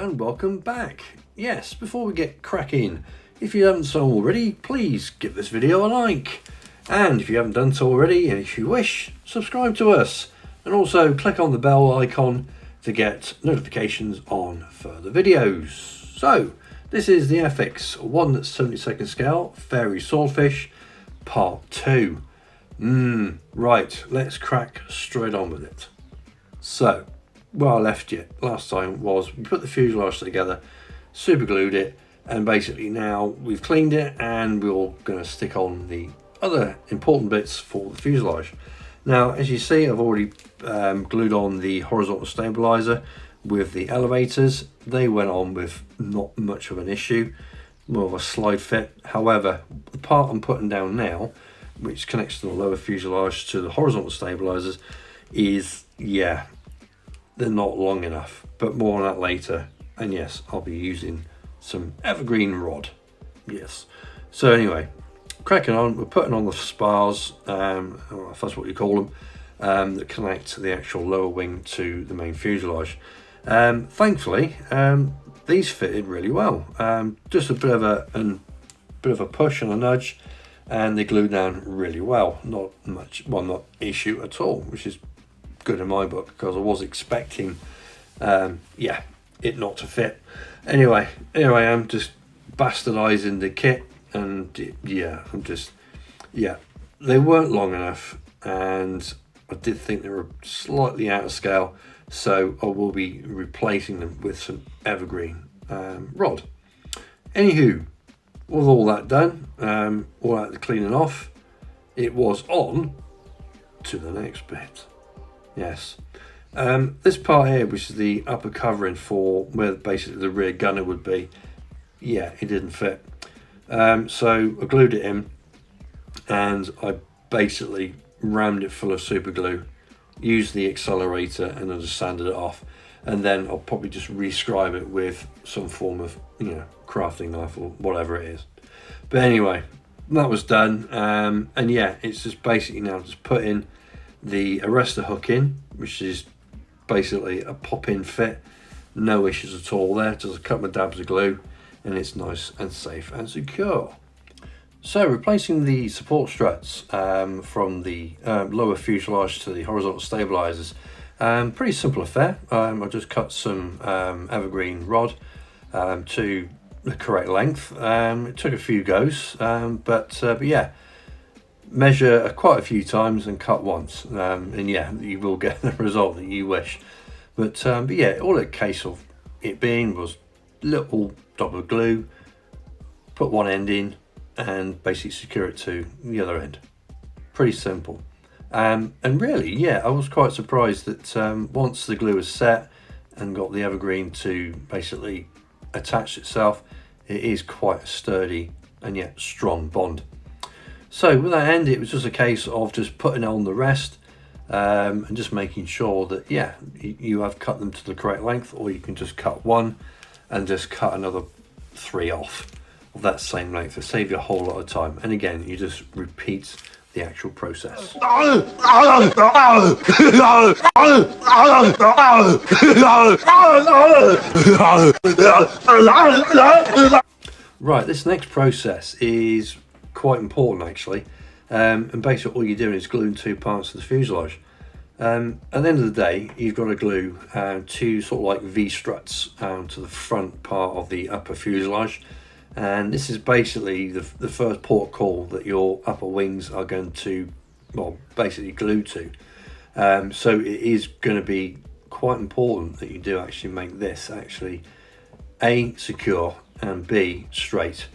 and welcome back. Yes, before we get cracking, if you haven't so already, please give this video a like. And if you haven't done so already, and if you wish, subscribe to us. And also click on the bell icon to get notifications on further videos. So, this is the Airfix 1/72 scale Fairy Swordfish Part 2. Right, let's crack straight on with it. So, where I left you last time was we put the fuselage together, super glued it, and basically now we've cleaned it and we're going to stick on the other important bits for the fuselage. Now, as you see, I've already glued on the horizontal stabilizer with the elevators. They went on with not much of an issue, more of a slide fit. However, the part I'm putting down now, which connects to the lower fuselage to the horizontal stabilizers, is, yeah, they're not long enough, but more on that later. And yes, I'll be using some evergreen rod. Yes. So anyway, cracking on, we're putting on the spars, if that's what you call them, that connect the actual lower wing to the main fuselage. Thankfully, these fitted really well. Just a bit of a push and a nudge, and they glued down really well. Not issue at all, which is good in my book, because I was expecting it not to fit. Anyway, I'm just bastardizing the kit, and they weren't long enough, and I did think they were slightly out of scale, so I will be replacing them with some evergreen rod. Anywho, with all that done, all that cleaning off, it was on to the next bit. Yes, this part here, which is the upper covering for where basically the rear gunner would be, it didn't fit. So I glued it in, and I basically rammed it full of super glue, used the accelerator, and then just sanded it off. And then I'll probably just rescribe it with some form of, crafting knife or whatever it is. But anyway, that was done. And yeah, it's just basically now just put in the arrestor hook in, which is basically a pop-in fit. No issues at all there, just a couple of dabs of glue, and it's nice and safe and secure. So, replacing the support struts from the lower fuselage to the horizontal stabilizers, pretty simple affair. I just cut some evergreen rod to the correct length. It took a few goes, but yeah, measure quite a few times and cut once, and yeah, you will get the result that you wish. But yeah, all a case of it being was little dot of glue, put one end in, and basically secure it to the other end. Pretty simple. And really, yeah, I was quite surprised that once the glue was set and got the evergreen to basically attach itself, it is quite a sturdy and yet strong bond. So with that end, it was just a case of just putting on the rest and just making sure that, yeah, you have cut them to the correct length, or you can just cut one and just cut another 3 off of that same length to save you a whole lot of time. And again, you just repeat the actual process. Right, this next process is quite important actually, and basically all you're doing is gluing 2 parts of the fuselage. At the end of the day, you've got to glue 2 sort of like V struts to the front part of the upper fuselage, and this is basically the first port call that your upper wings are going to, well, basically glue to. So it is going to be quite important that you do actually make this actually A, secure, and B, straight.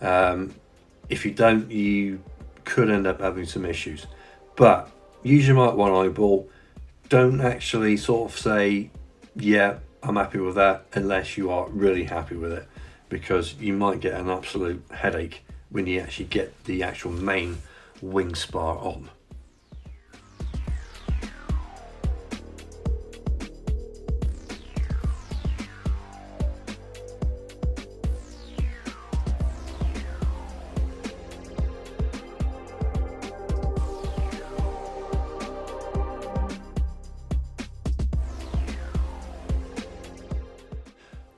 If you don't, you could end up having some issues. But use your Mark 1 eyeball. Don't actually sort of say, yeah, I'm happy with that, unless you are really happy with it, because you might get an absolute headache when you actually get the actual main wing spar on.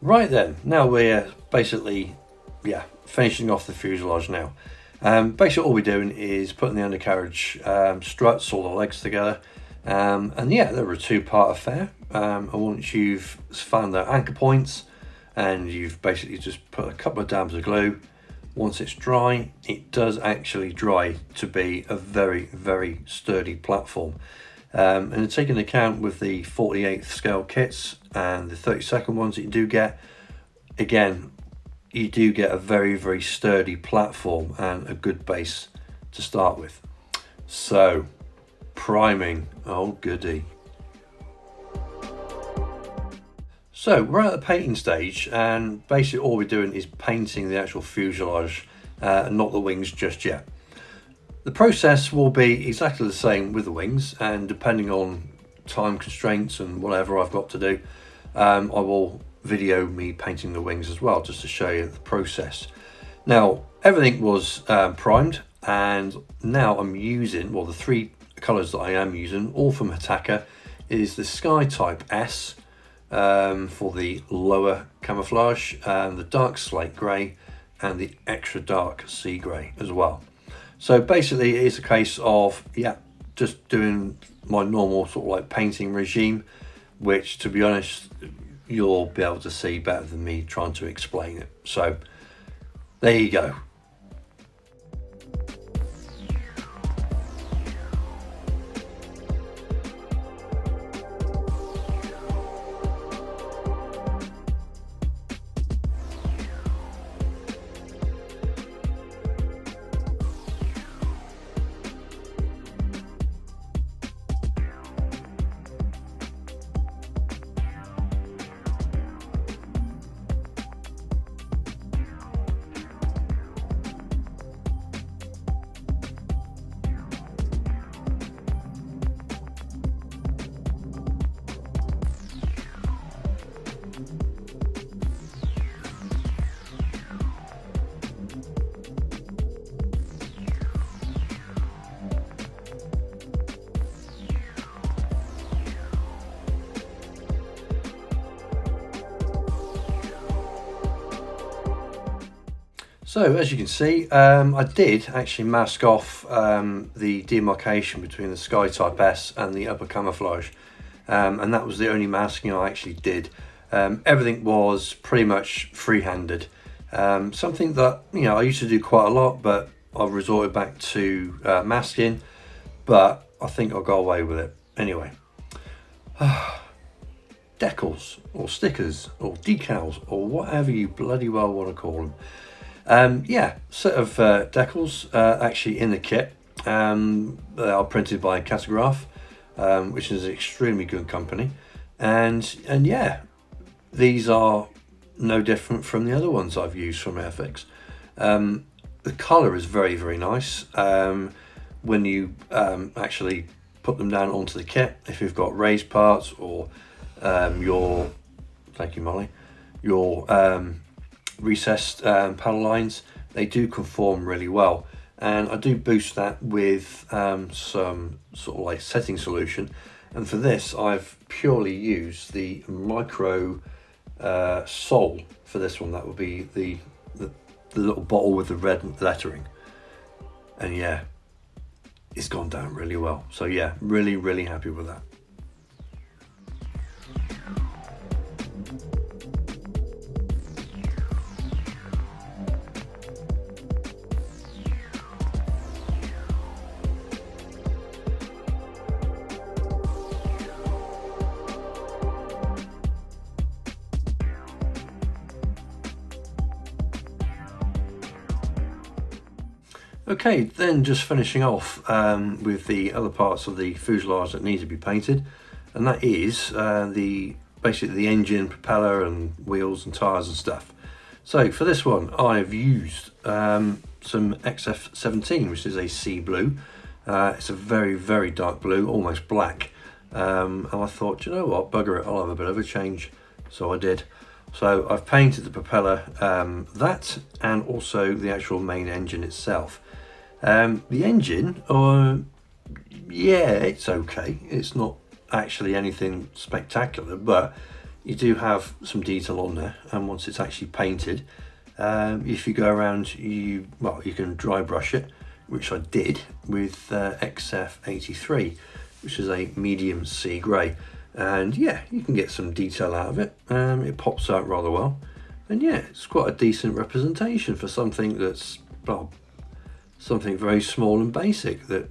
Right then, now we're basically, finishing off the fuselage now. Basically all we're doing is putting the undercarriage struts, all the legs together. And yeah, they're a two-part affair. And once you've found their anchor points and you've basically just put a couple of dabs of glue, once it's dry, it does actually dry to be a very, very sturdy platform. And taking account with the 48th scale kits and the 32nd ones that you do get, again, you do get a very, very sturdy platform and a good base to start with. So, priming, oh goody. So we're at the painting stage, and basically all we're doing is painting the actual fuselage, not the wings just yet. The process will be exactly the same with the wings, and depending on time constraints and whatever I've got to do, I will video me painting the wings as well, just to show you the process. Now everything was primed, and now I'm using, well, the three colours that I am using, all from Hitaka, is the Sky Type S for the lower camouflage, the dark slate grey, and the extra dark sea grey as well. So basically it is a case of, just doing my normal sort of like painting regime, which, to be honest, you'll be able to see better than me trying to explain it. So there you go. So as you can see, I did actually mask off the demarcation between the Sky Type S and the upper camouflage, and that was the only masking I actually did. Everything was pretty much free-handed, something that, you know, I used to do quite a lot, but I've resorted back to masking, but I think I'll go away with it anyway. Decals or stickers or decals or whatever you bloody well want to call them. Set of decals actually in the kit. They are printed by Catograph, which is an extremely good company, and yeah, these are no different from the other ones I've used from Airfix. The colour is very, very nice when you actually put them down onto the kit. If you've got raised parts or your, thank you Molly, your recessed panel lines, they do conform really well, and I do boost that with some sort of like setting solution, and for this I've purely used the micro sole for this one. That would be the little bottle with the red lettering, and yeah, it's gone down really well. So yeah, really, really happy with that. Okay, then just finishing off with the other parts of the fuselage that need to be painted, and that is basically the engine, propeller and wheels and tyres and stuff. So for this one I've used some XF17, which is a sea blue. It's a very, very dark blue, almost black, and I thought, you know what, bugger it, I'll have a bit of a change, so I did. So I've painted the propeller, that, and also the actual main engine itself. The engine, yeah, it's okay. It's not actually anything spectacular, but you do have some detail on there, and once it's actually painted, if you go around, you can dry brush it, which I did with XF83, which is a medium sea grey, and yeah, you can get some detail out of it. It pops out rather well, and yeah, it's quite a decent representation for something that's, well, something very small and basic that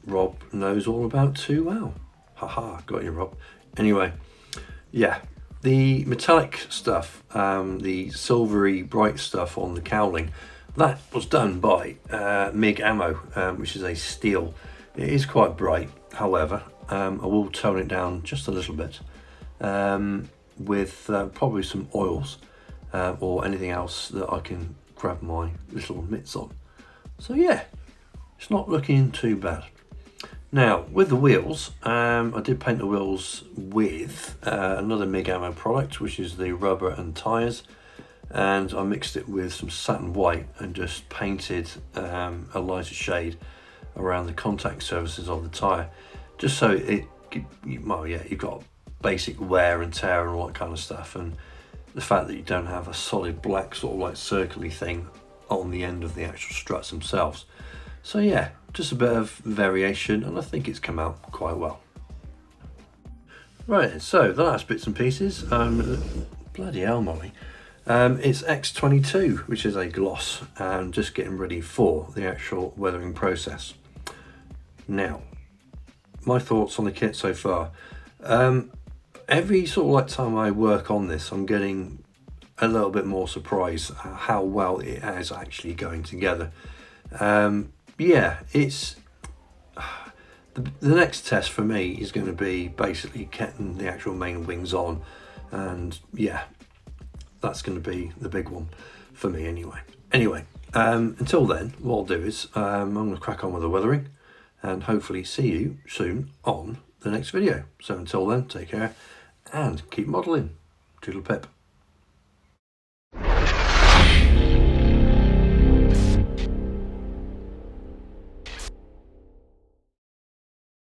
Rob knows all about too well. Haha, got you, Rob. Anyway, yeah, the metallic stuff, the silvery bright stuff on the cowling, that was done by MkI, which is a steel. It is quite bright, however, I will tone it down just a little bit with probably some oils or anything else that I can grab my little mitts on. So yeah, it's not looking too bad. Now, with the wheels, I did paint the wheels with another MkI product, which is the rubber and tyres, and I mixed it with some satin white and just painted a lighter shade around the contact surfaces of the tyre, just so you've got basic wear and tear and all that kind of stuff, and the fact that you don't have a solid black sort of like circly thing on the end of the actual struts themselves. So yeah, just a bit of variation, and I think it's come out quite well. Right, so the last bits and pieces, bloody hell, Molly. It's X22, which is a gloss, and just getting ready for the actual weathering process. Now, my thoughts on the kit so far. Every sort of like time I work on this, I'm getting a little bit more surprised at how well it is actually going together. Yeah, it's the next test for me is going to be basically getting the actual main wings on, and yeah, that's going to be the big one for me anyway. Until then, what I'll do is I'm going to crack on with the weathering, and hopefully see you soon on the next video. So until then, take care and keep modelling. Toodle pip.